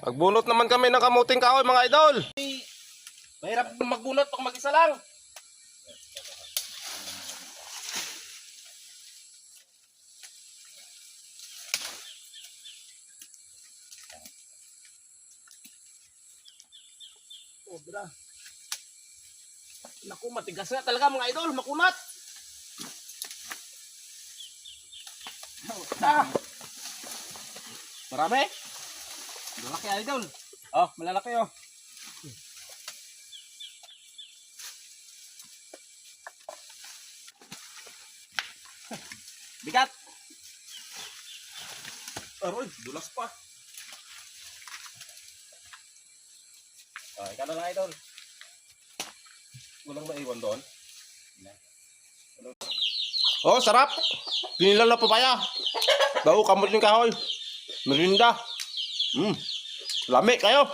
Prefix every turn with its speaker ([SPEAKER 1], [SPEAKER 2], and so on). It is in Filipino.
[SPEAKER 1] Magbunot naman kami ng kamuting kahoy mga idol.
[SPEAKER 2] Mahirap magbunot pag mag-isa lang. Sobra. Naku, matigas na talaga mga idol, makunat. Ah. Marami? Malaki idol. Oh, malalaki oh. Bigat. Aroy, dulas pa. Ikaw na lang idol. Walang maiwan doon.
[SPEAKER 1] Oh, sarap. Pinilang na papaya. Daw kamuting kahoy. Merinda. Lami kayo.